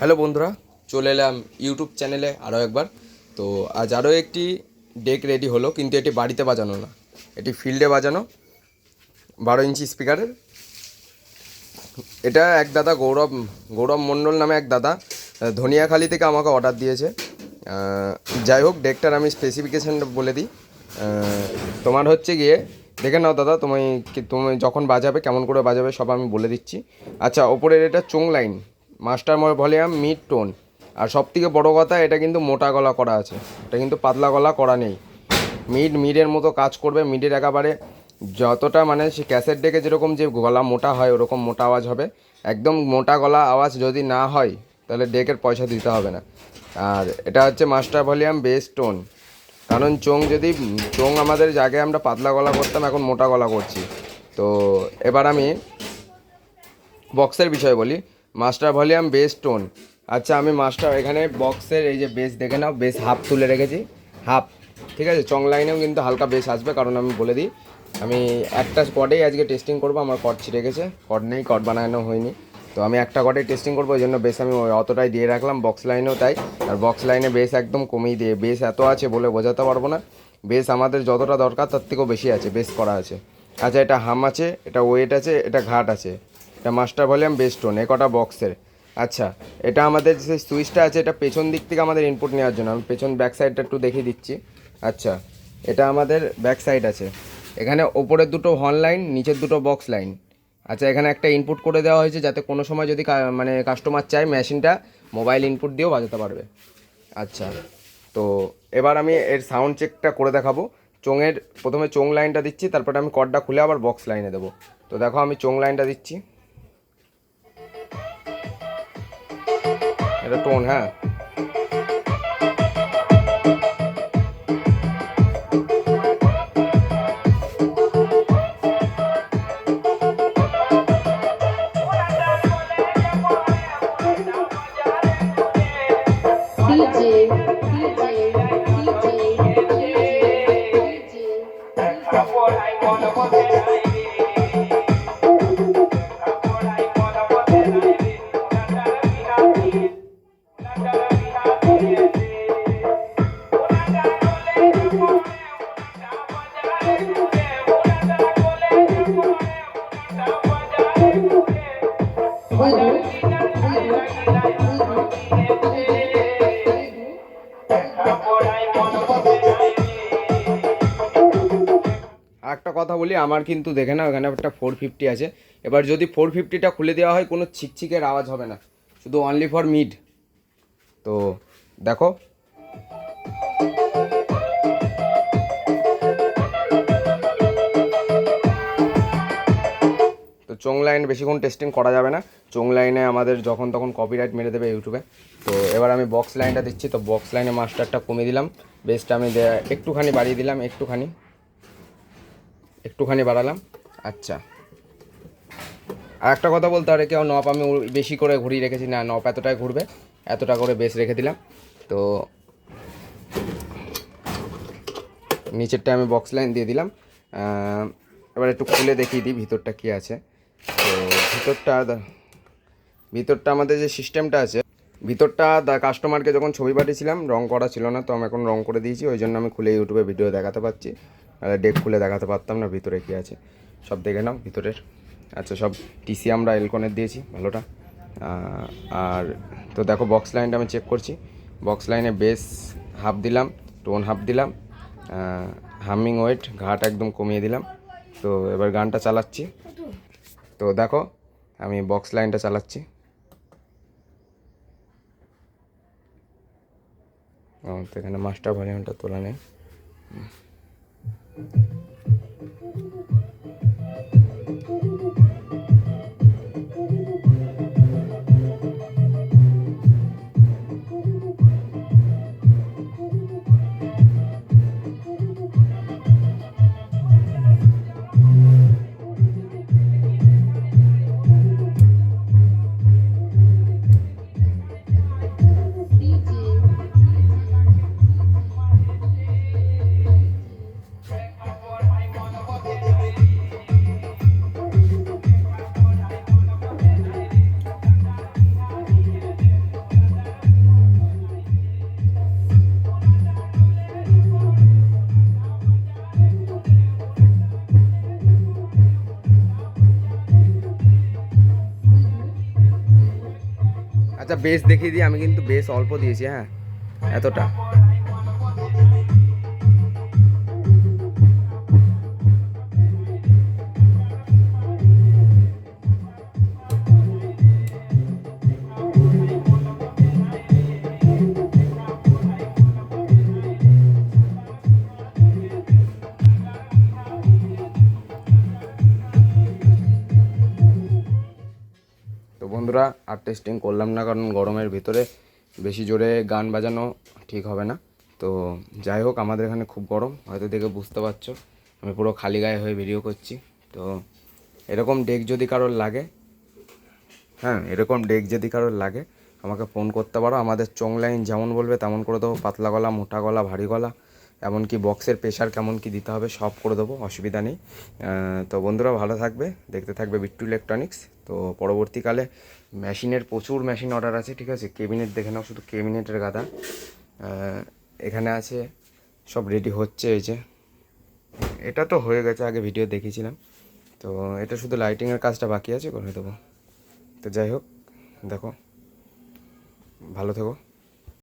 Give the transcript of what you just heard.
Hello বন্ধুরা, চলে এলাম ইউটিউব চ্যানেলে আরও একবার। তো আজ আরও একটি ডেক রেডি হলো, কিন্তু এটি বাড়িতে বাজানো না, এটি ফিল্ডে বাজানো 12 ইঞ্চি স্পিকারের। এটা এক দাদা গৌরব গৌরব মণ্ডল নামে এক দাদা ধনিয়াখালি থেকে আমাকে অর্ডার দিয়েছে। যাই হোক, ডেকটার আমি স্পেসিফিকেশানটা বলে দিই। তোমার হচ্ছে গিয়ে দেখে নাও দাদা, তুমি যখন বাজাবে কেমন করে বাজাবে সব আমি বলে দিচ্ছি। আচ্ছা, ওপরের এটা চোং line, master volume, mid tone. আর সব থেকে বড়ো কথা, এটা কিন্তু মোটা গলা করা আছে, এটা কিন্তু পাতলা গলা করা নেই। মিডের মতো কাজ করবে, মিডের একেবারে যতটা মানে সে ক্যাসেট ডেকে যেরকম যে গলা মোটা হয় ওরকম মোটা আওয়াজ হবে। একদম মোটা গলা আওয়াজ যদি না হয় তাহলে ডেকের পয়সা দিতে হবে না। আর এটা হচ্ছে মাস্টার ভলিউম, বেস, টোন। কারণ চোং আমাদের জায়গায় আমরা পাতলা গলা করতাম, এখন মোটা গলা করছি। তো এবার আমি বক্সের বিষয়ে বলি। Master volume, base, tone. আচ্ছা, আমি এখানে বক্সের এই যে বেস দেখে নাও, বেস হাফ তুলে রেখেছি, হাফ। ঠিক আছে, চং লাইনেও কিন্তু হালকা বেস আসবে, কারণ আমি বলে দিই আমি একটা কর্ডেই আজকে টেস্টিং করবো। আমার কর্ড ছিঁড়ে গেছে, কর্ড নেই, কর্ড বানানো হয়নি। তো আমি একটা কর্ডেই টেস্টিং করবো, ওই জন্য বেস আমি অতটাই দিয়ে রাখলাম। বক্স লাইনেও তাই। আর বক্স লাইনে বেস একদম কমিয়ে দিয়ে, বেস এত আছে বলে বোঝাতে পারবো না। বেস আমাদের যতটা দরকার তার থেকেও বেশি আছে, বেস করা আছে। আচ্ছা, এটা হাম আছে, এটা ওয়েট আছে, এটা ঘাট আছে। এটা মাস্টার ভলিউম, বেস, টোন, এ কটা বক্সের। আচ্ছা, এটা আমাদের যে সুইচটা আছে, এটা পেছন দিক থেকে আমাদের ইনপুট নেওয়ার জন্য। আমি পেছন ব্যাক সাইডটা একটু দেখিয়ে দিচ্ছি। আচ্ছা, এটা আমাদের ব্যাক সাইড আছে। এখানে ওপরের দুটো হর্ন লাইন, নিচের দুটো বক্স লাইন। আচ্ছা, এখানে একটা ইনপুট করে দেওয়া হয়েছে যাতে কোনো সময় যদি মানে কাস্টমার চায় মেশিনটা মোবাইল ইনপুট দিয়েও বাজাতে পারবে। আচ্ছা, তো এবার আমি এর সাউন্ড চেকটা করে দেখাবো। প্রথমে চোং লাইনটা দিচ্ছি, তারপরে আমি কর্ডটা খুলে আবার বক্স লাইনে দেবো। তো দেখো, আমি চোং লাইনটা দিচ্ছি, এটা টোন। হ্যাঁ, একটা কথা বলি, আমার কিন্তু দেখে না ওখানে একটা 450 আছে। এবার যদি 450টা খুলে দেওয়া হয় কোনো ছিকছিকের আওয়াজ হবে না, শুধু অনলি ফর মিড। তো দেখো, তো চোং লাইন বেশিক্ষণ টেস্টিং করা যাবে না, চোং লাইনে আমাদের যখন তখন কপিরাইট মেরে দেবে ইউটিউবে। তো এবার আমি বক্স লাইনটা দিচ্ছি। তো বক্স লাইনে মাস্টারটা কমিয়ে দিলাম, বেসটা আমি একটুখানি বাড়িয়ে দিলাম, একটুখানি বাড়ালাম। আচ্ছা, আর একটা কথা বলতে পারে কেউ, নব আমি বেশি করে ঘুরিয়ে রেখেছি না, নব এতটাই ঘুরবে, এতটা করে বেস রেখে দিলাম। তো নিচেরটা আমি বক্স লাইন দিয়ে দিলাম। এবার একটু খুলে দেখিয়ে দিই ভিতরটা কী আছে। তো ভিতরটা আমাদের যে সিস্টেমটা আছে, ভিতরটা কাস্টমারকে যখন ছবি পাঠিয়েছিলাম রং করা ছিল না, তো আমি এখন রং করে দিয়েছি, ওই জন্য আমি খুলে ইউটিউবে ভিডিও দেখাতে পারছি। ডেক খুলে দেখাতে পারতাম না ভিতরে কী আছে, সব দেখে নাও ভিতরের। আচ্ছা, সব টিসি আমরা এলকনের দিয়েছি ভালোটা। আর তো দেখো, বক্স লাইনটা আমি চেক করছি। বক্স লাইনে বেস হাফ দিলাম, টোন হাফ দিলাম, হামিং ওয়েট ঘাট একদম কমিয়ে দিলাম। তো এবার গানটা চালাচ্ছি। তো দেখো, আমি বক্স লাইনটা চালাচ্ছি। তো এখানে মাস্টার ভলিউমটা তোলা নেই। আচ্ছা বেস দেখিয়ে দিই, আমি কিন্তু বেস অল্প দিয়েছি, হ্যাঁ এতটা। তো বন্ধুরা আর টেস্টিং করলাম না, কারণ গরমের ভিতরে বেশি জোরে গান বাজানো ঠিক হবে না। তো যাই হোক, আমাদের এখানে খুব গরম, হয়তো দেখে বুঝতে পারছো আমি পুরো খালি গায়ে হয়ে ভিডিও করছি। তো এরকম ডেক যদি কারোর লাগে, হ্যাঁ এরকম ডেক যদি কারোর লাগে আমাকে ফোন করতে পারো। আমাদের চোং লাইন যেমন বলবে তেমন করে দেবো, পাতলা গলা, মোটা গলা, ভারী গলা, এমনকি বক্সের প্রেশার কেমন কি দিতে হবে সব করে দেবো, অসুবিধা নেই। তো বন্ধুরা ভালো থাকবে, দেখতে থাকবে বিট্টু ইলেকট্রনিক্স। তো পরবর্তীকালে মেশিনের প্রচুর মেশিন অর্ডার আছে, ঠিক আছে। কেবিনেট দেখে নাও, শুধু কেবিনেটের গাদা এখানে আছে, সব রেডি হচ্ছে। এই যে এটা তো হয়ে গেছে, আগে ভিডিও দেখিয়েছিলাম। তো এটা শুধু লাইটিংয়ের কাজটা বাকি আছে, করে দেবো। তো যাই হোক, দেখো, ভালো থেকো।